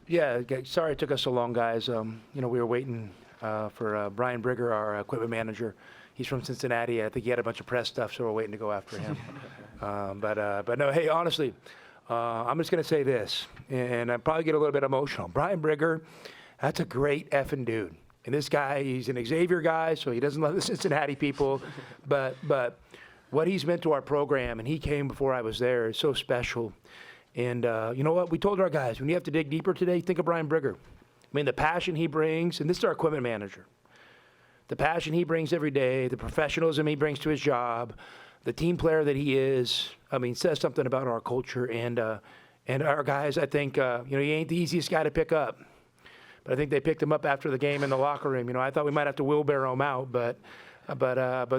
Yeah, okay, sorry it took us so long, guys. We were waiting for Brian Brigger, our equipment manager. He's from Cincinnati. I think he had a bunch of press stuff, so we're waiting to go after him. But no, hey, honestly, I'm just going to say this, and I probably get a little bit emotional. Brian Brigger, that's a great effing dude. And this guy, he's an Xavier guy, so he doesn't love the Cincinnati people. But what he's meant to our program, and he came before I was there, is so special. And you know what? We told our guys, when you have to dig deeper today, think of Brian Brigger. I mean, the passion he brings, and this is our equipment manager. The passion he brings every day, the professionalism he brings to his job, the team player that he is, I mean, says something about our culture. And our guys, I think, he ain't the easiest guy to pick up. But I think they picked him up after the game in the locker room. I thought we might have to wheelbarrow him out, but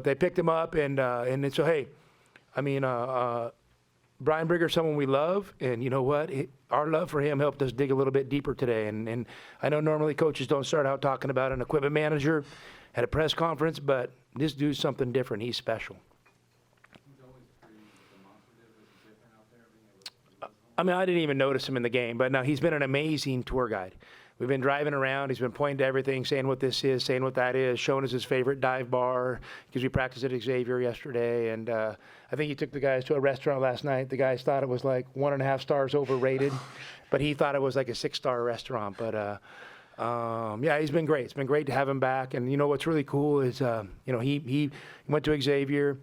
they picked him up, and so, hey, I mean, Brian Brigger is someone we love, and you know what? Our love for him helped us dig a little bit deeper today. And I know normally coaches don't start out talking about an equipment manager at a press conference, but this dude's something different. He's special. I mean, I didn't even notice him in the game, but no, he's been an amazing tour guide. We've been driving around. He's been pointing to everything, saying what this is, saying what that is, showing us his favorite dive bar because we practiced at Xavier yesterday. And I think he took the guys to a restaurant last night. The guys thought it was like 1.5 stars overrated, but he thought it was like a 6-star restaurant. But, yeah, he's been great. It's been great to have him back. And, what's really cool is, he went to Xavier,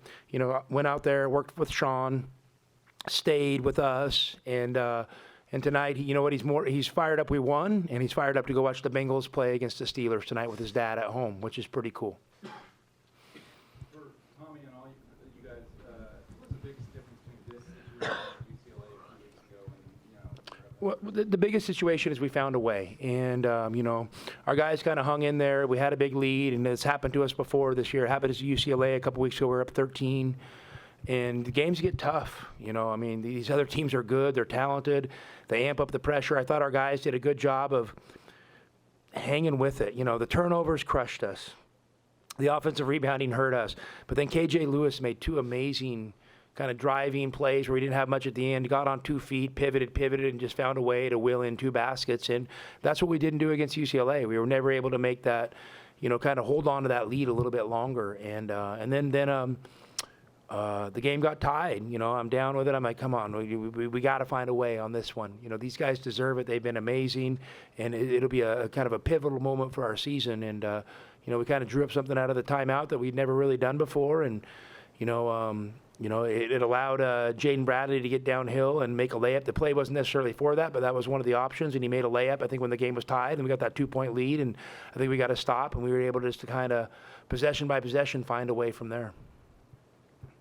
went out there, worked with Sean, stayed with us, and tonight, you know what? He's fired up. We won, and he's fired up to go watch the Bengals play against the Steelers tonight with his dad at home, which is pretty cool. For Tommy and all you guys, what's the biggest difference between this situation and UCLA a few weeks ago? And Well, the biggest situation is we found a way, and our guys kind of hung in there. We had a big lead, and it's happened to us before this year. It happened to UCLA a couple weeks ago. We were up 13. And the games get tough. I mean, these other teams are good. They're talented. They amp up the pressure. I thought our guys did a good job of hanging with it. The turnovers crushed us. The offensive rebounding hurt us. But then K.J. Lewis made 2 amazing kind of driving plays where he didn't have much at the end. He got on 2 feet, pivoted, and just found a way to wheel in 2 baskets. And that's what we didn't do against UCLA. We were never able to make that, kind of hold on to that lead a little bit longer. And then the game got tied. I'm down with it. I'm like, come on, we got to find a way on this one. These guys deserve it. They've been amazing, and it'll be a kind of a pivotal moment for our season. And we kind of drew up something out of the timeout that we'd never really done before, and it allowed Jaden Bradley to get downhill and make a layup. The play wasn't necessarily for that, but that was one of the options, and he made a layup, I think, when the game was tied, and we got that 2-point lead, and I think we got to stop, and we were able just to kind of, possession by possession, find a way from there.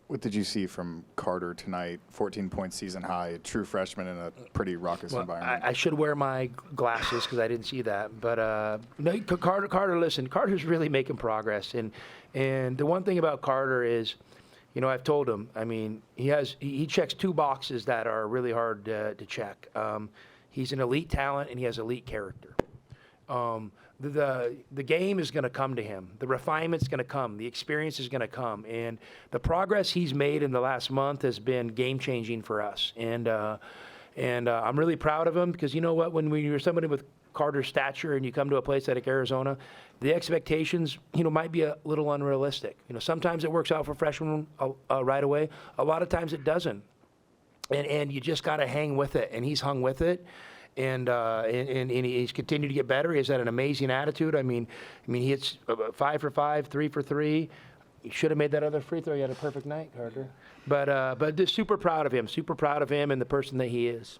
What did you see from Carter tonight? 14-point season high, a true freshman in a pretty raucous environment. I should wear my glasses because I didn't see that. But no, Carter, listen, Carter's really making progress. And the one thing about Carter is, I've told him, I mean, he checks 2 boxes that are really hard to check. He's an elite talent and he has elite character. The game is going to come to him. The refinement's going to come. The experience is going to come. And the progress he's made in the last month has been game-changing for us. And I'm really proud of him because you know what? When you're somebody with Carter's stature and you come to a place like Arizona, the expectations, might be a little unrealistic. Sometimes it works out for freshmen right away. A lot of times it doesn't. And you just got to hang with it. And he's hung with it. And he's continued to get better. He has had an amazing attitude. I mean, he hits 5 for 5, 3 for 3. He should have made that other free throw. He had a perfect night, Carter. But just super proud of him and the person that he is.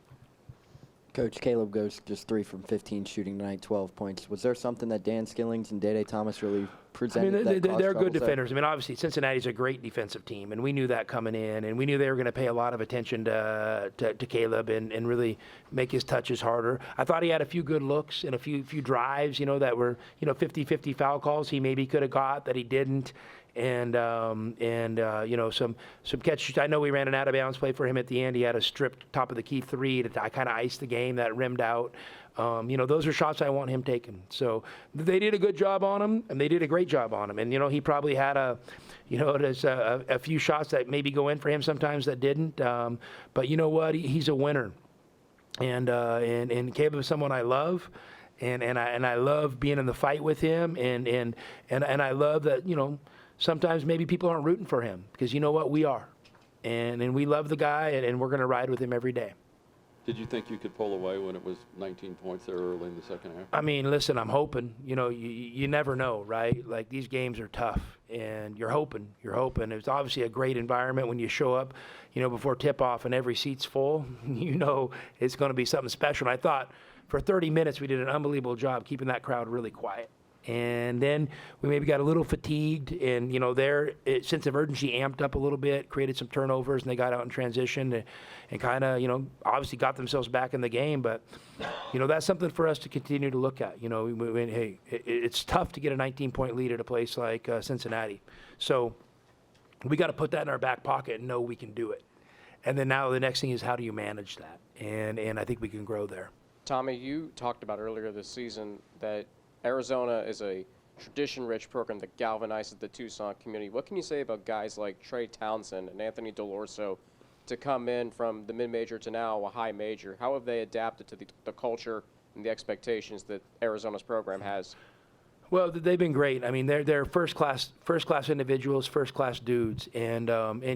Coach, Caleb goes just 3 from 15 shooting tonight, 12 points. Was there something that Dan Skillings and Dede Thomas really presented? They're good defenders. I mean, obviously, Cincinnati's a great defensive team, and we knew that coming in, and we knew they were going to pay a lot of attention to Caleb and really make his touches harder. I thought he had a few good looks and a few drives, that were 50-50 foul calls he maybe could have got that he didn't. And some catch. I know we ran an out of bounds play for him at the end. He had a stripped top of the key 3 to kind of ice the game that rimmed out. Those are shots I want him taking. So they did a good job on him, and they did a great job on him. And he probably had there's a few shots that maybe go in for him sometimes that didn't. But you know what? He's a winner. And Caleb is someone I love, and I love being in the fight with him, and I love that, you know, sometimes maybe people aren't rooting for him, because you know what, we are, and we love the guy, and we're going to ride with him every day. Did you think you could pull away when it was 19 points there early in the second half? I mean, listen, I'm hoping. You know, you never know, right? Like, these games are tough, and you're hoping. It's obviously a great environment when you show up, you know, before tip-off and every seat's full. You know it's going to be something special. And I thought for 30 minutes we did an unbelievable job keeping that crowd really quiet. And then we maybe got a little fatigued, and, you know, their sense of urgency amped up a little bit, created some turnovers, and they got out in transition and kind of, you know, obviously got themselves back in the game. But, you know, that's something for us to continue to look at. You know, hey, it's tough to get a 19-point lead at a place like Cincinnati. So we got to put that in our back pocket and know we can do it. And then now the next thing is, how do you manage that? And I think we can grow there. Tommy, you talked about earlier this season that Arizona is a tradition-rich program that galvanizes the Tucson community. What can you say about guys like Trey Townsend and Anthony Delorso to come in from the mid-major to now a high major? How have they adapted to the culture and the expectations that Arizona's program has? Well, they've been great. I mean, they're first class individuals, first class dudes, and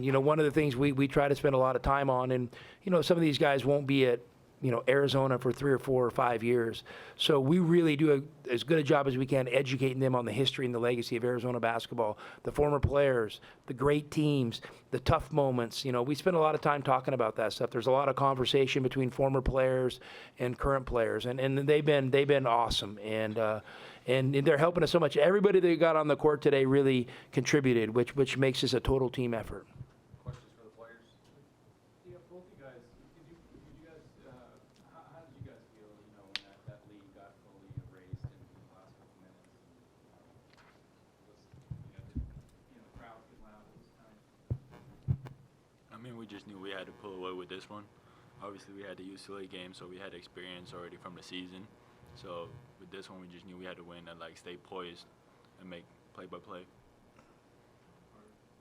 you know, one of the things we try to spend a lot of time on, and, you know, some of these guys won't be at, you know, Arizona for 3 or 4 or 5 years. So we really do as good a job as we can educating them on the history and the legacy of Arizona basketball, the former players, the great teams, the tough moments. You know, we spend a lot of time talking about that stuff. There's a lot of conversation between former players and current players, and they've been awesome, and they're helping us so much. Everybody that got on the court today really contributed, which makes this a total team effort. Questions for the players? Yeah, both you guys, did you guys, how did you guys feel, you know, when that lead got fully erased in the last couple minutes? The crowd get loud at this time? I mean, we just knew we had to pull away with this one. Obviously, we had the UCLA game, so we had experience already from the season. So with this one, we just knew we had to win and, like, stay poised and make play-by-play.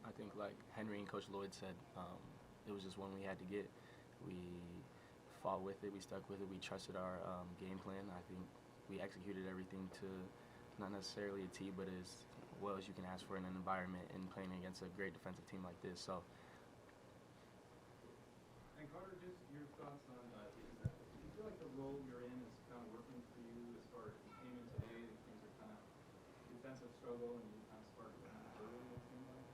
I think, like Henri and Coach Lloyd said, it was just one we had to get. We fought with it. We stuck with it. We trusted our game plan. I think we executed everything to not necessarily a T, but as well as you can ask for in an environment and playing against a great defensive team like this. So. And Carter, just your thoughts on, do you feel like the role you're in is kind of working for you as far as you came in today, and things are kind of defensive struggle, and you kind of sparked it early, it seemed like?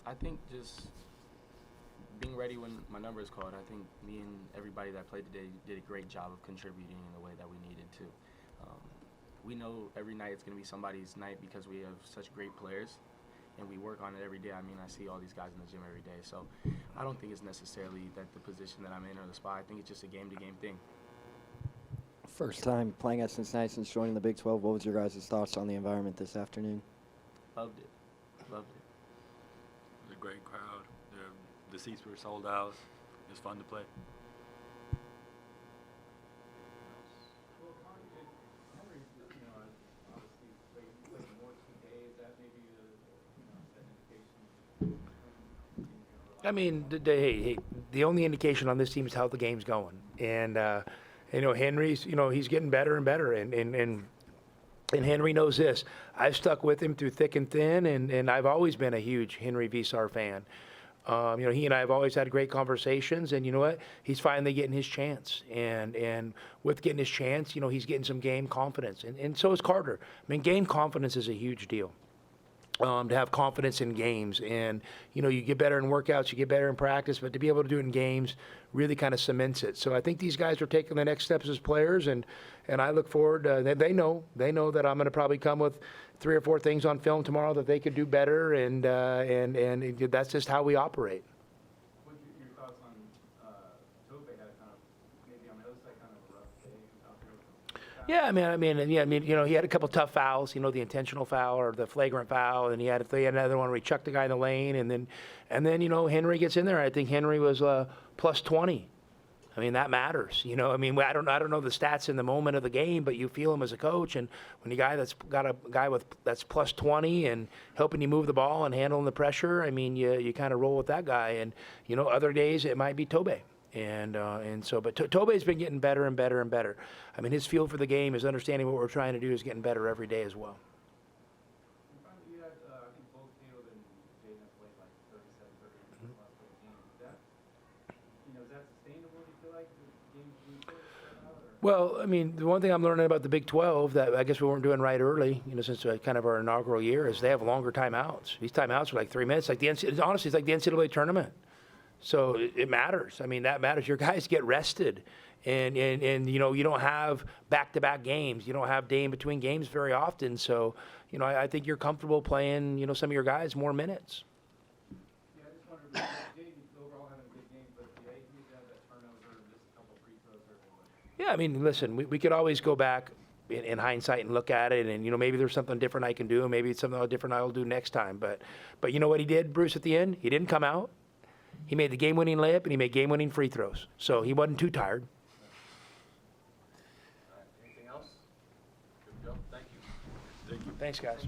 I think just being ready when my number is called. I think me and everybody that played today did a great job of contributing in the way that we needed to. We know every night it's going to be somebody's night because we have such great players, and we work on it every day. I mean, I see all these guys in the gym every day, so I don't think it's necessarily that the position that I'm in or the spot. I think it's just a game-to-game thing. First time playing at Cincinnati since joining the Big 12. What was your guys' thoughts on the environment this afternoon? Loved it. Loved it. It was a great crowd. The seats were sold out. It was fun to play. Well, Henri, you know, obviously played more today. Is that maybe an indication? I mean, the only indication on this team is how the game's going, and you know, Henri's, you know, he's getting better and better, and Henri knows this. I've stuck with him through thick and thin, and I've always been a huge Henri Veesaar fan. You know, he and I have always had great conversations, and you know what? He's finally getting his chance, and with getting his chance, you know, he's getting some game confidence, and so is Carter. I mean, game confidence is a huge deal. To have confidence in games, and you know, you get better in workouts, you get better in practice, but to be able to do it in games really kind of cements it. So I think these guys are taking the next steps as players, and I look forward. They know that I'm going to probably come with 3 or 4 things on film tomorrow that they could do better, and that's just how we operate. What your thoughts on Tope had kind of maybe on the other side kind of a rough day out there with the Yeah, I mean, you know, he had a couple tough fouls, you know, the intentional foul or the flagrant foul, and he had another one where he chucked the guy in the lane, and then you know, Henri gets in there. I think Henri was plus 20. I mean, that matters, you know. I mean, I don't know the stats in the moment of the game, but you feel him as a coach, and when you that's got a guy that's plus 20 and helping you move the ball and handling the pressure, I mean, you kind of roll with that guy, and you know, other days it might be Tobe. And so, but Tobe's been getting better and better and better. I mean, his feel for the game, his understanding what we're trying to do is getting better every day as well. You found that you had, I think both Caleb and Jaden have played like 37, 38 in the last couple of games. Is that sustainable, do you feel like, the games being sort of spread out? Or? Well, I mean, the one thing I'm learning about the Big 12 that I guess we weren't doing right early, since kind of our inaugural year, is they have longer timeouts. These timeouts are like 3 minutes. Like honestly, it's like the NCAA tournament. So it matters. I mean, that matters. Your guys get rested. And you don't have back-to-back games. You don't have day in between games very often. So, I think you're comfortable playing, some of your guys more minutes. Yeah, I just wondered, Jaden overall having a good game, but yeah, he had that turnover, just a couple free throws or what. Yeah, I mean, listen, we could always go back in hindsight and look at it, and maybe there's something different I can do, and maybe it's something different I'll do next time. But you know what he did, Bruce, at the end? He didn't come out. He made the game-winning layup, and he made game-winning free throws. So he wasn't too tired. Anything else? Good to go. Thank you. Thanks, guys.